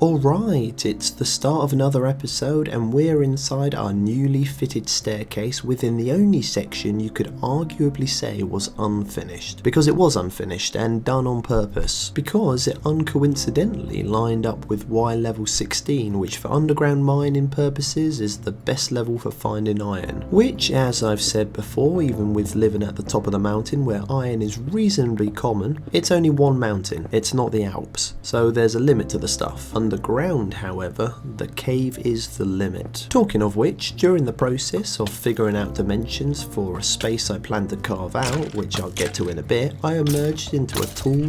Alright, it's the start of another episode and we're inside our newly fitted staircase within the only section you could arguably say was unfinished. Because it was unfinished and done on purpose. Because it uncoincidentally lined up with Y level 16, which for underground mining purposes is the best level for finding iron. Which, as I've said before, even with living at the top of the mountain where iron is reasonably common, it's only one mountain, it's not the Alps. So there's a limit to the stuff. Underground, however, the cave is the limit. Talking of which, during the process of figuring out dimensions for a space I plan to carve out, which I'll get to in a bit, I emerged into a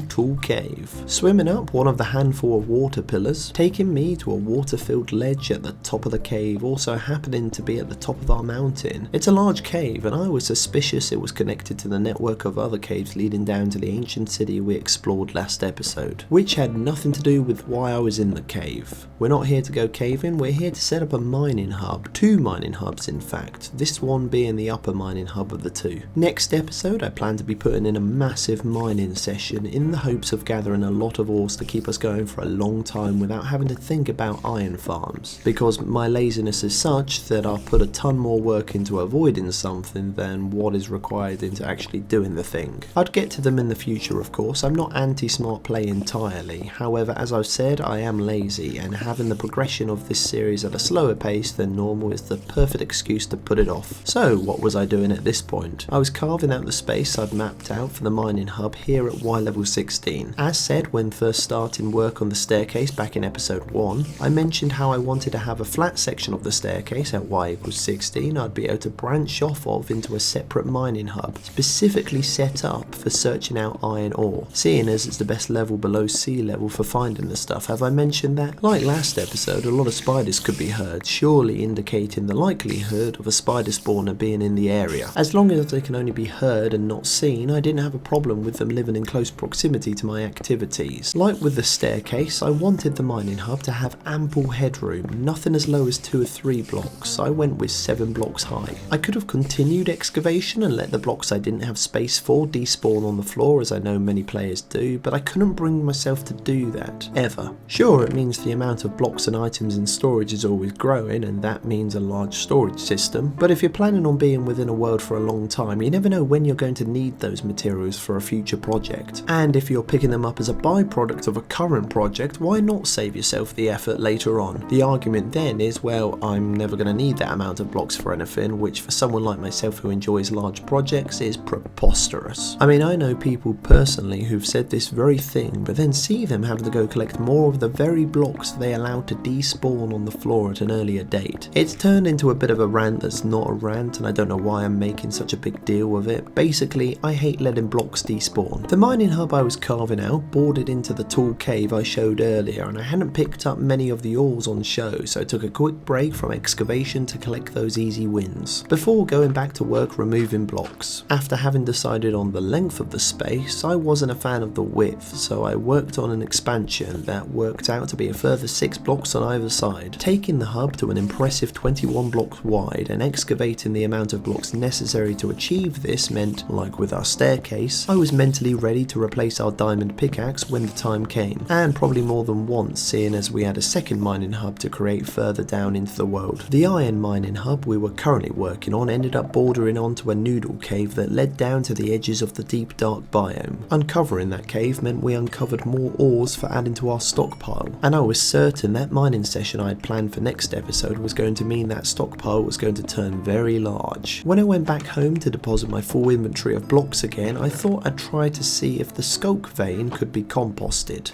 tall cave. Swimming up one of the handful of water pillars, taking me to a water-filled ledge at the top of the cave, also happening to be at the top of our mountain. It's a large cave, and I was suspicious it was connected to the network of other caves leading down to the ancient city we explored last episode, which had nothing to do with why I was in the cave. We're not here to go caving, we're here to set up a mining hub. Two mining hubs in fact, this one being the upper mining hub of the two. Next episode I plan to be putting in a massive mining session in the hopes of gathering a lot of ores to keep us going for a long time without having to think about iron farms. Because my laziness is such that I'll put a ton more work into avoiding something than what is required into actually doing the thing. I'd get to them in the future of course, I'm not anti-smart play entirely, however as I've said I am lazy, and having the progression of this series at a slower pace than normal is the perfect excuse to put it off. So what was I doing at this point? I was carving out the space I'd mapped out for the mining hub here at Y level 16. As said when first starting work on the staircase back in episode 1, I mentioned how I wanted to have a flat section of the staircase at Y equals 16 I'd be able to branch off of into a separate mining hub, specifically set up for searching out iron ore, seeing as it's the best level below sea level for finding the stuff. Have I mentioned that? Like last episode, a lot of spiders could be heard, surely indicating the likelihood of a spider spawner being in the area. As long as they can only be heard and not seen, I didn't have a problem with them living in close proximity to my activities. Like with the staircase, I wanted the mining hub to have ample headroom, nothing as low as 2 or 3 blocks. I went with 7 blocks high. I could have continued excavation and let the blocks I didn't have space for despawn on the floor, as I know many players do, but I couldn't bring myself to do that, ever. Sure, it means the amount of blocks and items in storage is always growing, and that means a large storage system, but if you're planning on being within a world for a long time, you never know when you're going to need those materials for a future project. And if you're picking them up as a byproduct of a current project, why not save yourself the effort later on? The argument then is, well, I'm never going to need that amount of blocks for anything, which for someone like myself who enjoys large projects is preposterous. I mean, I know people personally who've said this very thing, but then see them having to go collect more of the very blocks they allowed to despawn on the floor at an earlier date. It's turned into a bit of a rant that's not a rant, and I don't know why I'm making such a big deal of it. Basically, I hate letting blocks despawn. The mining hub I was carving out bordered into the tall cave I showed earlier, and I hadn't picked up many of the ores on show, so I took a quick break from excavation to collect those easy wins, before going back to work removing blocks. After having decided on the length of the space, I wasn't a fan of the width, so I worked on an expansion that worked out to be a further 6 blocks on either side, taking the hub to an impressive 21 blocks wide, and excavating the amount of blocks necessary to achieve this meant, like with our staircase, I was mentally ready to replace our diamond pickaxe when the time came, and probably more than once, seeing as we had a second mining hub to create further down into the world. The iron mining hub we were currently working on ended up bordering onto a noodle cave that led down to the edges of the deep dark biome. Uncovering that cave meant we uncovered more ores for adding to our stockpile, and I was certain that mining session I had planned for next episode was going to mean that stockpile was going to turn very large. When I went back home to deposit my full inventory of blocks again, I thought I'd try to see if the skulk vein could be composted.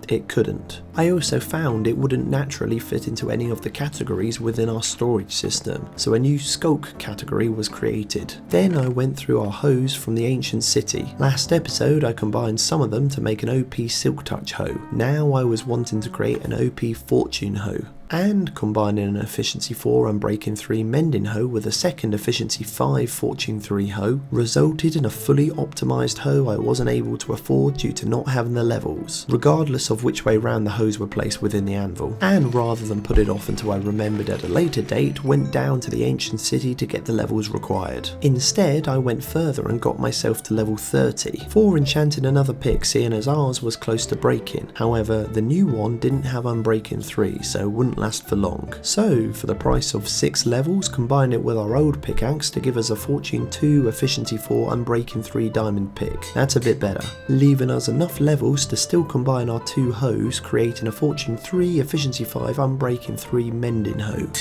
It couldn't. I also found it wouldn't naturally fit into any of the categories within our storage system, so a new skulk category was created. Then I went through our hoes from the ancient city. Last episode I combined some of them to make an OP silk touch hoe. Now I was wanting to create an OP fortune hoe. and combining an efficiency 4 unbreaking 3 mending hoe with a second efficiency 5 fortune 3 hoe resulted in a fully optimised hoe I wasn't able to afford due to not having the levels, regardless of which way round the hoes were placed within the anvil, and rather than put it off until I remembered at a later date, went down to the ancient city to get the levels required. Instead, I went further and got myself to level 30 for enchanting another pick, seeing as ours was close to breaking. However, the new one didn't have unbreaking 3, so wouldn't last for long. So, for the price of 6 levels, combine it with our old pickaxe to give us a fortune 2, efficiency 4, unbreaking 3 diamond pick. That's a bit better, leaving us enough levels to still combine our 2 hoes, creating a fortune 3, efficiency 5, unbreaking 3 mending hoe.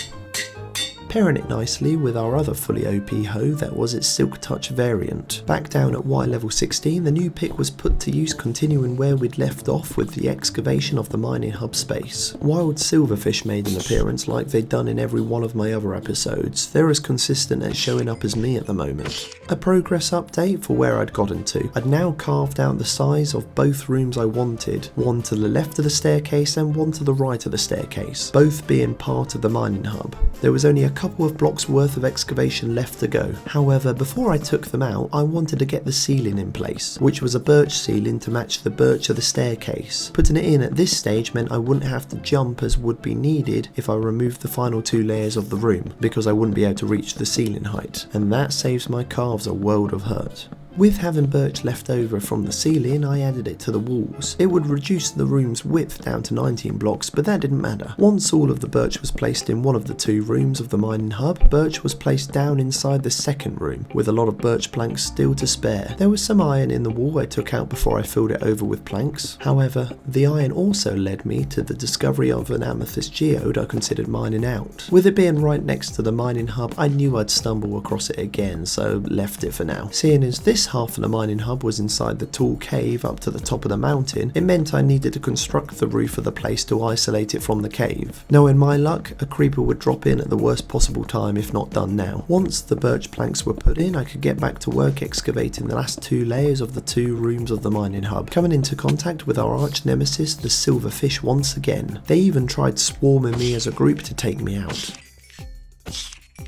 Pairing it nicely with our other fully OP hoe that was its Silk Touch variant. Back down at Y level 16, the new pick was put to use, continuing where we'd left off with the excavation of the mining hub space. Wild silverfish made an appearance like they'd done in every one of my other episodes. They're as consistent as showing up as me at the moment. A progress update for where I'd gotten to. I'd now carved out the size of both rooms I wanted, one to the left of the staircase and one to the right of the staircase, both being part of the mining hub. There was only a couple of blocks worth of excavation left to go. However, before I took them out, I wanted to get the ceiling in place, which was a birch ceiling to match the birch of the staircase. Putting it in at this stage meant I wouldn't have to jump as would be needed if I removed the final 2 layers of the room, because I wouldn't be able to reach the ceiling height, and that saves my calves a world of hurt. With having birch left over from the ceiling, I added it to the walls. It would reduce the room's width down to 19 blocks, but that didn't matter. Once all of the birch was placed in one of the 2 rooms of the mining hub, birch was placed down inside the second room, with a lot of birch planks still to spare. There was some iron in the wall I took out before I filled it over with planks. However, the iron also led me to the discovery of an amethyst geode I considered mining out. With it being right next to the mining hub, I knew I'd stumble across it again, so left it for now. Seeing as this half of the mining hub was inside the tall cave up to the top of the mountain, it meant I needed to construct the roof of the place to isolate it from the cave. Knowing my luck, a creeper would drop in at the worst possible time if not done now. Once the birch planks were put in, I could get back to work excavating the last 2 layers of the 2 rooms of the mining hub, coming into contact with our arch nemesis, the silverfish, once again. They even tried swarming me as a group to take me out.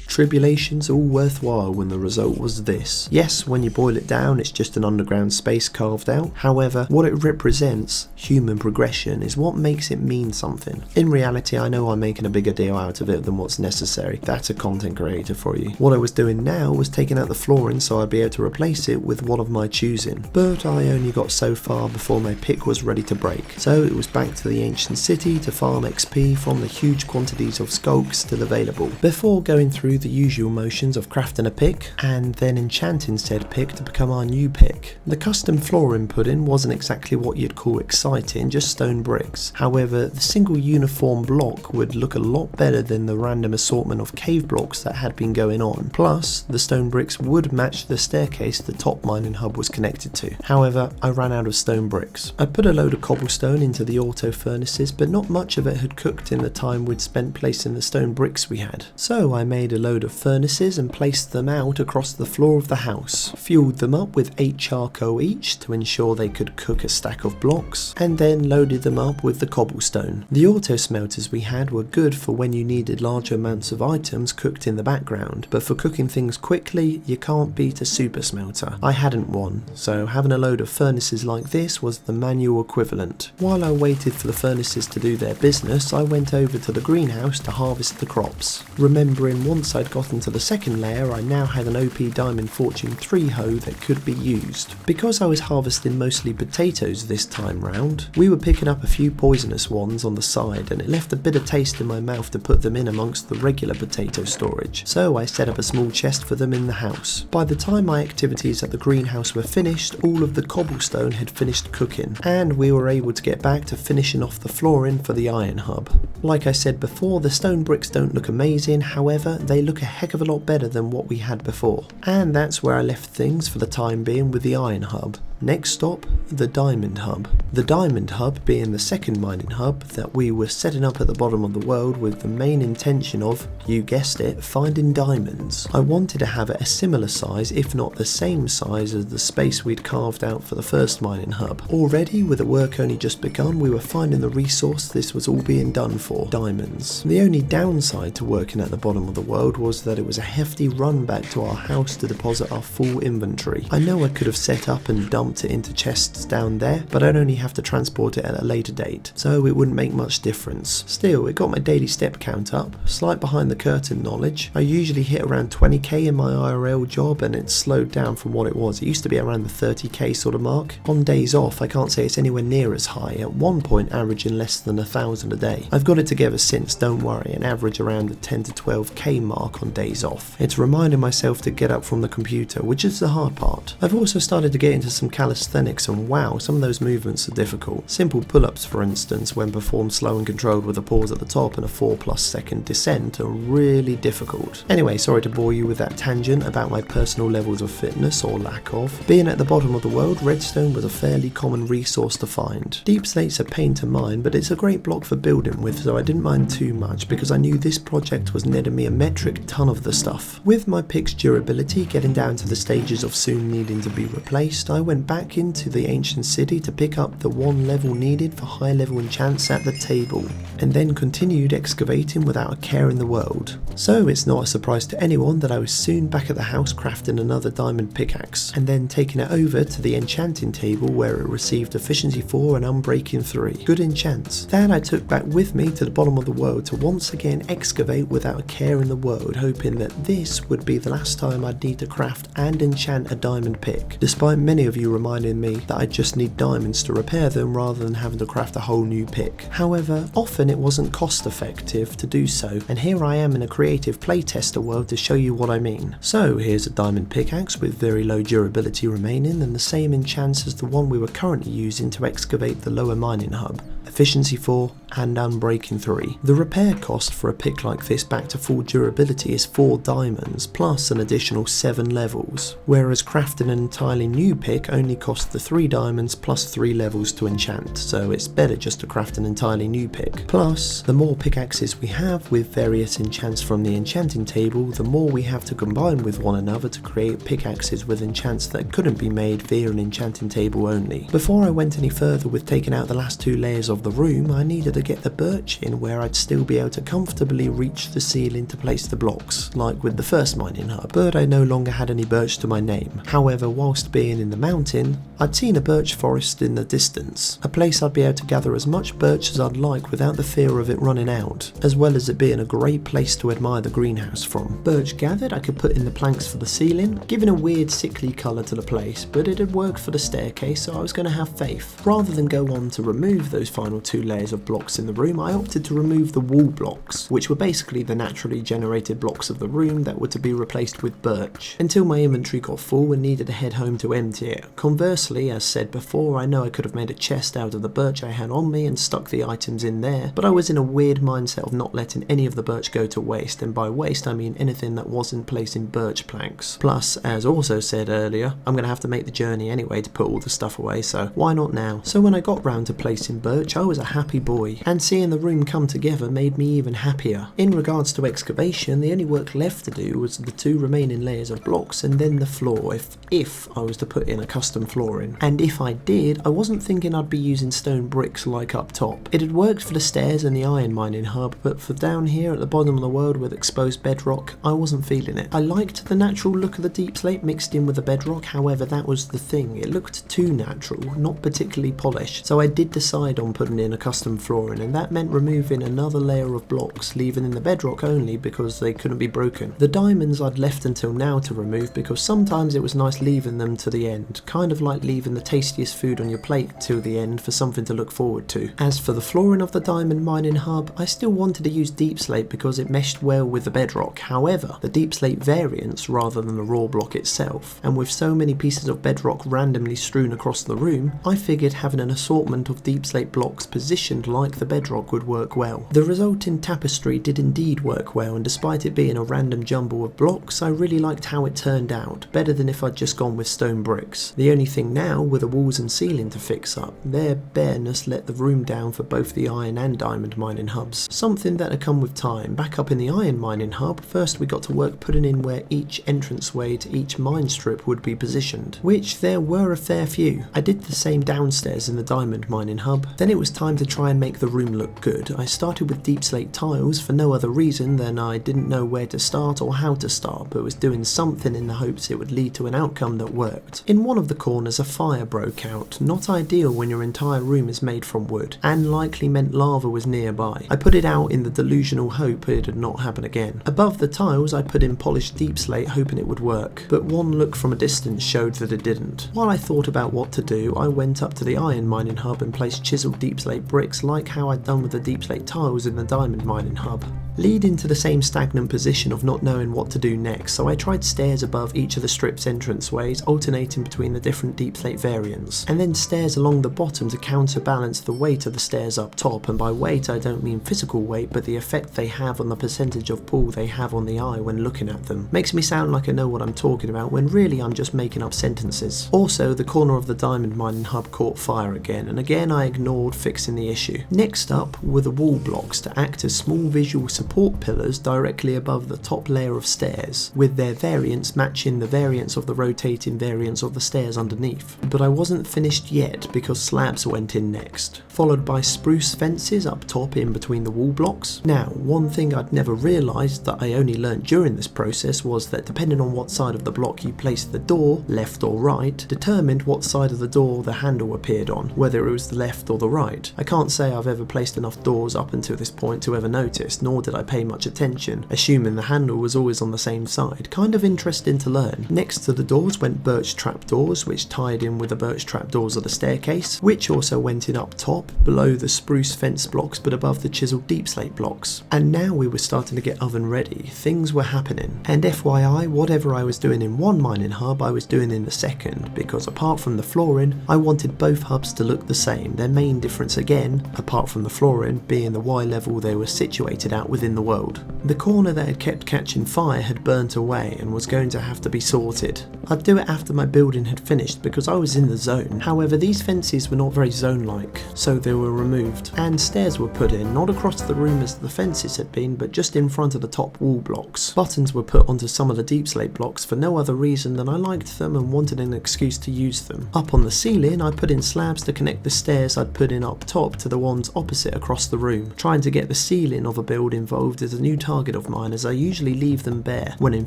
Tribulations all worthwhile when the result was this. Yes, when you boil it down, it's just an underground space carved out. However, what it represents, human progression, is what makes it mean something. In reality, I know I'm making a bigger deal out of it than what's necessary. That's a content creator for you. What I was doing now was taking out the flooring so I'd be able to replace it with one of my choosing. But I only got so far before my pick was ready to break. So it was back to the ancient city to farm XP from the huge quantities of skulks still available, before going through the usual motions of crafting a pick and then enchanting said pick to become our new pick. The custom flooring put in wasn't exactly what you'd call exciting, just stone bricks. However, the single uniform block would look a lot better than the random assortment of cave blocks that had been going on. Plus, the stone bricks would match the staircase the top mining hub was connected to. However, I ran out of stone bricks. I put a load of cobblestone into the auto furnaces, but not much of it had cooked in the time we'd spent placing the stone bricks we had. So I made a load of furnaces and placed them out across the floor of the house, fueled them up with 8 charcoal each to ensure they could cook a stack of blocks, and then loaded them up with the cobblestone. The auto smelters we had were good for when you needed large amounts of items cooked in the background, but for cooking things quickly, you can't beat a super smelter. I hadn't one, so having a load of furnaces like this was the manual equivalent. While I waited for the furnaces to do their business, I went over to the greenhouse to harvest the crops, remembering once I'd gotten to the second layer I now had an OP Diamond Fortune 3 hoe that could be used. Because I was harvesting mostly potatoes this time round, we were picking up a few poisonous ones on the side and it left a bitter taste in my mouth to put them in amongst the regular potato storage, so I set up a small chest for them in the house. By the time my activities at the greenhouse were finished, all of the cobblestone had finished cooking and we were able to get back to finishing off the flooring for the iron hub. Like I said before, the stone bricks don't look amazing, however they look a heck of a lot better than what we had before. And that's where I left things for the time being with the iron hub. Next stop, the Diamond Hub. The Diamond Hub being the second mining hub that we were setting up at the bottom of the world with the main intention of, you guessed it, finding diamonds. I wanted to have it a similar size, if not the same size as the space we'd carved out for the first mining hub. Already, with the work only just begun, we were finding the resource this was all being done for, diamonds. The only downside to working at the bottom of the world was that it was a hefty run back to our house to deposit our full inventory. I know I could have set up and dumped it into chests down there, but I'd only have to transport it at a later date, so it wouldn't make much difference. Still, it got my daily step count up. Slight behind the curtain knowledge, I usually hit around 20k in my IRL job, and it's slowed down from what it was. It used to be around the 30k sort of mark. On days off, I can't say it's anywhere near as high, at one point averaging less than 1,000 a day. I've got it together since, don't worry, and average around the 10 to 12k mark on days off. It's reminding myself to get up from the computer, which is the hard part. I've also started to get into some calisthenics, and wow, some of those movements are difficult. Simple pull-ups, for instance, when performed slow and controlled with a pause at the top and a 4+ second descent, are really difficult. Anyway, sorry to bore you with that tangent about my personal levels of fitness, or lack of. Being at the bottom of the world, redstone was a fairly common resource to find. Deep slate's a pain to mine, but it's a great block for building with, so I didn't mind too much because I knew this project was netting me a metric ton of the stuff. With my pick's durability getting down to the stages of soon needing to be replaced, I went back into the ancient city to pick up the one level needed for high level enchants at the table, and then continued excavating without a care in the world. So it's not a surprise to anyone that I was soon back at the house crafting another diamond pickaxe, and then taking it over to the enchanting table where it received efficiency 4 and unbreaking 3. Good enchants. That I took back with me to the bottom of the world to once again excavate without a care in the world, hoping that this would be the last time I'd need to craft and enchant a diamond pick, despite many of you reminding me that I just need diamonds to repair them rather than having to craft a whole new pick. However, often it wasn't cost effective to do so, and here I am in a creative playtester world to show you what I mean. So here's a diamond pickaxe with very low durability remaining and the same enchants as the one we were currently using to excavate the lower mining hub. Efficiency 4 and unbreaking 3. The repair cost for a pick like this back to full durability is 4 diamonds plus an additional 7 levels, whereas crafting an entirely new pick only costs the 3 diamonds plus 3 levels to enchant, so it's better just to craft an entirely new pick. Plus, the more pickaxes we have with various enchants from the enchanting table, the more we have to combine with one another to create pickaxes with enchants that couldn't be made via an enchanting table only. Before I went any further with taking out the last 2 layers of the room, I needed to get the birch in where I'd still be able to comfortably reach the ceiling to place the blocks, like with the first mining hub, but I no longer had any birch to my name. However, whilst being in the mountain, I'd seen a birch forest in the distance, a place I'd be able to gather as much birch as I'd like without the fear of it running out, as well as it being a great place to admire the greenhouse from. Birch gathered, I could put in the planks for the ceiling, giving a weird sickly colour to the place, but it had worked for the staircase, so I was going to have faith. Rather than go on to remove those final 2 layers of blocks in the room, I opted to remove the wall blocks, which were basically the naturally generated blocks of the room that were to be replaced with birch, until my inventory got full and needed to head home to empty it. Conversely, as said before, I know I could have made a chest out of the birch I had on me and stuck the items in there, but I was in a weird mindset of not letting any of the birch go to waste, and by waste I mean anything that wasn't placing birch planks. Plus, as also said earlier, I'm going to have to make the journey anyway to put all the stuff away, so why not now? So when I got round to placing birch, I was a happy boy, and seeing the room come together made me even happier. In regards to excavation, the only work left to do was the 2 remaining layers of blocks and then the floor, if I was to put in a custom flooring. And if I did, I wasn't thinking I'd be using stone bricks like up top. It had worked for the stairs and the iron mining hub, but for down here at the bottom of the world with exposed bedrock, I wasn't feeling it. I liked the natural look of the deep slate mixed in with the bedrock, however that was the thing, it looked too natural, not particularly polished, so I did decide on putting in a custom flooring, and that meant removing another layer of blocks, leaving in the bedrock only because they couldn't be broken. The diamonds I'd left until now to remove because sometimes it was nice leaving them to the end, kind of like leaving the tastiest food on your plate till the end for something to look forward to. As for the flooring of the diamond mining hub, I still wanted to use deep slate because it meshed well with the bedrock. However, the deep slate variants rather than the raw block itself, and with so many pieces of bedrock randomly strewn across the room, I figured having an assortment of deep slate blocks blocks positioned like the bedrock would work well. The resulting tapestry did indeed work well, and despite it being a random jumble of blocks, I really liked how it turned out, better than if I'd just gone with stone bricks. The only thing now were the walls and ceiling to fix up. Their bareness let the room down for both the iron and diamond mining hubs, something that had come with time. Back up in the iron mining hub, first we got to work putting in where each entranceway to each mine strip would be positioned, which there were a fair few. I did the same downstairs in the diamond mining hub. Then it was time to try and make the room look good. I started with deep slate tiles for no other reason than I didn't know where to start or how to start, but was doing something in the hopes it would lead to an outcome that worked. In one of the corners a fire broke out, not ideal when your entire room is made from wood, and likely meant lava was nearby. I put it out in the delusional hope it would not happen again. Above the tiles I put in polished deep slate hoping it would work, but one look from a distance showed that it didn't. While I thought about what to do, I went up to the iron mining hub and placed chiseled deep slate bricks like how I'd done with the deep slate tiles in the diamond mining hub, leading to the same stagnant position of not knowing what to do next. So I tried stairs above each of the strip's entranceways, alternating between the different deep slate variants, and then stairs along the bottom to counterbalance the weight of the stairs up top. And by weight I don't mean physical weight, but the effect they have on the percentage of pull they have on the eye when looking at them. Makes me sound like I know what I'm talking about when really I'm just making up sentences. Also, the corner of the diamond mining hub caught fire again, and again I ignored fixing the issue. Next up were the wall blocks to act as small visual support pillars directly above the top layer of stairs, with their variants matching the variants of the rotating variants of the stairs underneath. But I wasn't finished yet because slabs went in next, followed by spruce fences up top in between the wall blocks. Now, one thing I'd never realised that I only learnt during this process was that depending on what side of the block you placed the door, left or right, determined what side of the door the handle appeared on, whether it was the left or the right. I can't say I've ever placed enough doors up until this point to ever notice, nor did I pay much attention, assuming the handle was always on the same side. Kind of interesting to learn. Next to the doors went birch trapdoors, which tied in with the birch trapdoors of the staircase, which also went in up top, below the spruce fence blocks but above the chiseled deep slate blocks. And now we were starting to get oven ready. Things were happening. And FYI, whatever I was doing in one mining hub I was doing in the second, because apart from the flooring, I wanted both hubs to look the same. Their main difference again, apart from the flooring, being the Y level they were situated at within the world. The corner that had kept catching fire had burnt away and was going to have to be sorted. I'd do it after my building had finished because I was in the zone. However, these fences were not very zone-like, so they were removed, and stairs were put in, not across the room as the fences had been, but just in front of the top wall blocks. Buttons were put onto some of the deep slate blocks for no other reason than I liked them and wanted an excuse to use them. Up on the ceiling I put in slabs to connect the stairs I'd put in up top to the ones opposite across the room. Trying to get the ceiling of a build involved is a new target of mine, as I usually leave them bare, when in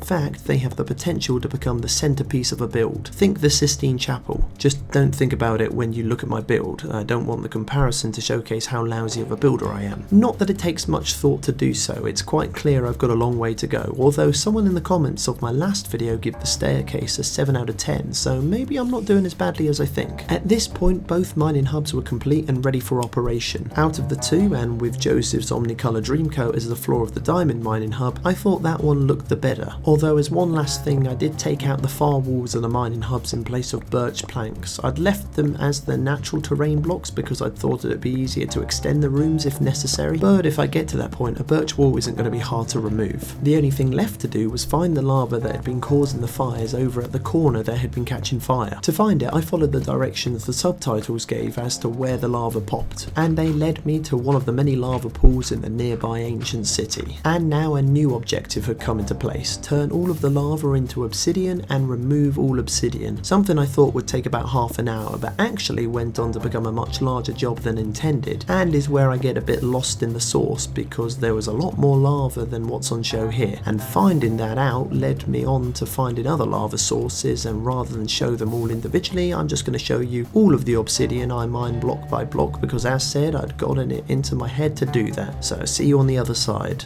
fact they have the potential to become the centerpiece of a build. Think the Sistine Chapel. Just don't think about it when you look at my build. I don't want the comparison to showcase how lousy of a builder I am. Not that it takes much thought to do so, it's quite clear I've got a long way to go, although someone in the comments of my last video gave the staircase a 7 out of 10, so maybe I'm not doing as badly as I think. At this point both mining hubs were complete and ready for operation. Out of the two, and with Joseph's Omnicolor Dreamcoat as the floor of the diamond mining hub, I thought that one looked the better. Although as one last thing I did take out the far walls of the mining hubs in place of birch planks. I'd left them as the natural terrain blocks because I thought it'd be easier to extend the rooms if necessary, but if I get to that point a birch wall isn't going to be hard to remove. The only thing left to do was find the lava that had been causing the fires over at the corner that had been catching fire. To find it I followed the directions the subtitles gave as to where the lava popped, and they led me to one of the many lava pools in the nearby ancient city. And now a new objective had come into place: turn all of the lava into obsidian and remove all obsidian. Something I thought would take about half an hour, but actually went on to become a much larger job than intended, and is where I get a bit lost in the source because there was a lot more lava than what's on show here, and finding that out led me on to finding other lava sources, and rather than show them all individually I'm just going to show you all of the obsidian I mined block by block, because as said I'd gotten it into my head to do that. So see you on the other side.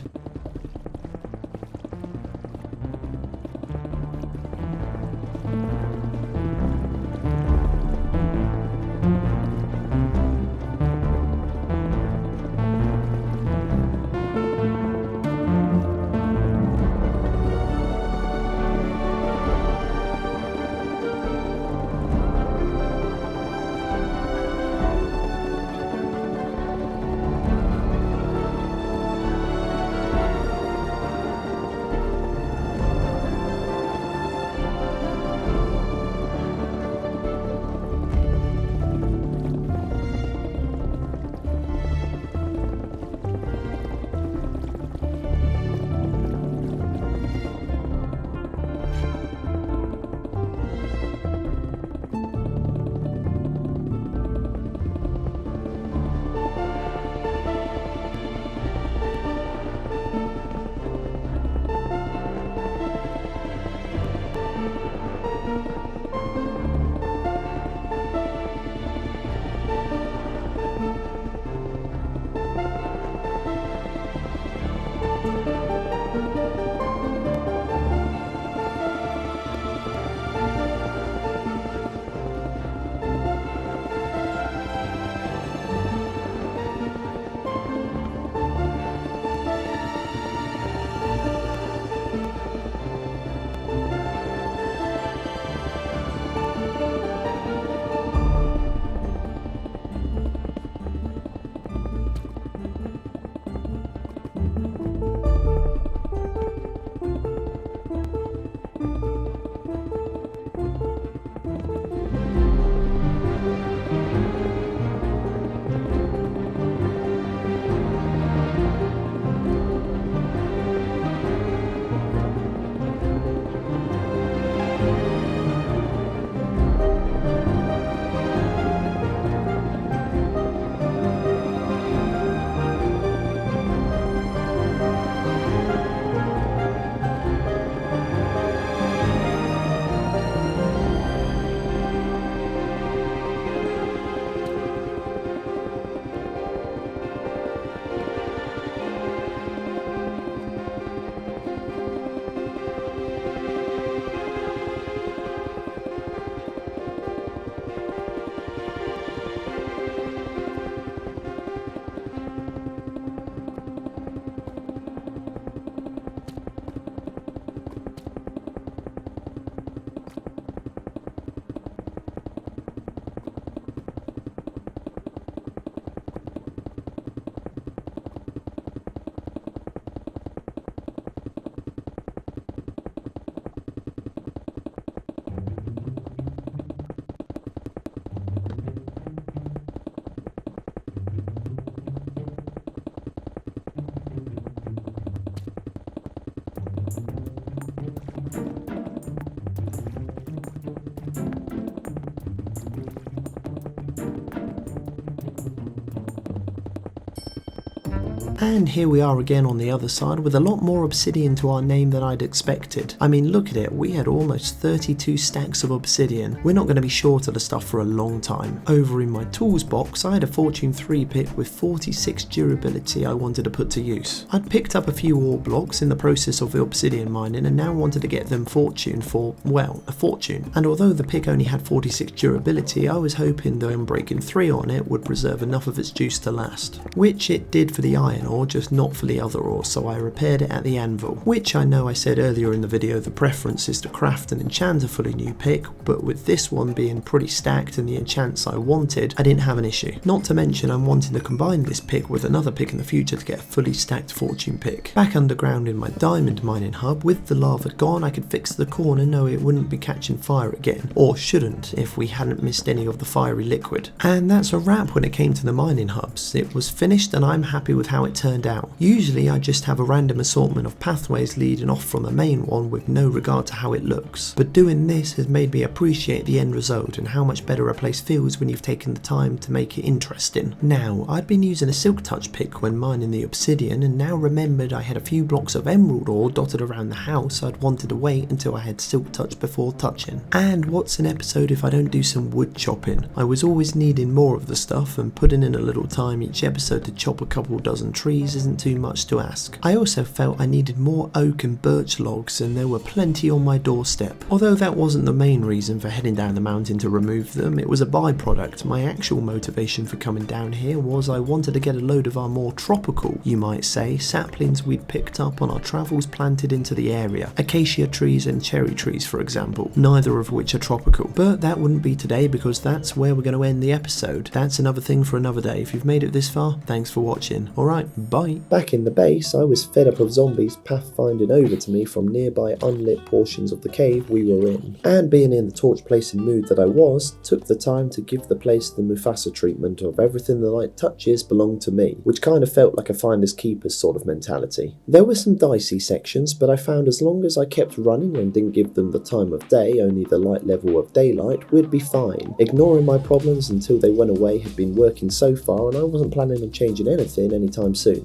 And here we are again on the other side with a lot more obsidian to our name than I'd expected. I mean, look at it, we had almost 32 stacks of obsidian. We're not going to be short of the stuff for a long time. Over in my tools box, I had a Fortune 3 pick with 46 durability I wanted to put to use. I'd picked up a few ore blocks in the process of the obsidian mining and now wanted to get them Fortune for, well, a fortune. And although the pick only had 46 durability, I was hoping that breaking 3 on it would preserve enough of its juice to last. Which it did for the iron ore, just not for the other ore, so I repaired it at the anvil. Which I know I said earlier in the video the preference is to craft an enchanter for the new pick, but with this one being pretty stacked and the enchants I wanted, I didn't have an issue. Not to mention I'm wanting to combine this pick with another pick in the future to get a fully stacked fortune pick. Back underground in my diamond mining hub, with the lava gone, I could fix the corner, no it wouldn't be catching fire again, or shouldn't if we hadn't missed any of the fiery liquid. And that's a wrap when it came to the mining hubs. It was finished and I'm happy with how it turned out. Usually I just have a random assortment of pathways leading off from the main one with no regard to how it looks, but doing this has made me appreciate the end result and how much better a place feels when you've taken the time to make it interesting. Now, I'd been using a silk touch pick when mining the obsidian and now remembered I had a few blocks of emerald ore dotted around the house I'd wanted to wait until I had silk touch before touching. And what's an episode if I don't do some wood chopping? I was always needing more of the stuff, and putting in a little time each episode to chop a couple dozen trees isn't too much to ask. I also felt I needed more oak and birch logs, and there were plenty on my doorstep. Although that wasn't the main reason for heading down the mountain to remove them, it was a byproduct. My actual motivation for coming down here was I wanted to get a load of our more tropical, you might say, saplings we'd picked up on our travels planted into the area. Acacia trees and cherry trees, for example, neither of which are tropical. But that wouldn't be today because that's where we're going to end the episode. That's another thing for another day. If you've made it this far, thanks for watching. Alright, bye. Back in the base, I was fed up of zombies pathfinding over to me from nearby unlit portions of the cave we were in. And being in the torch placing mood that I was, took the time to give the place the Mufasa treatment of everything the light touches belonged to me, which kind of felt like a finders keepers sort of mentality. There were some dicey sections, but I found as long as I kept running and didn't give them the time of day, only the light level of daylight, we'd be fine. Ignoring my problems until they went away had been working so far, and I wasn't planning on changing anything anytime soon.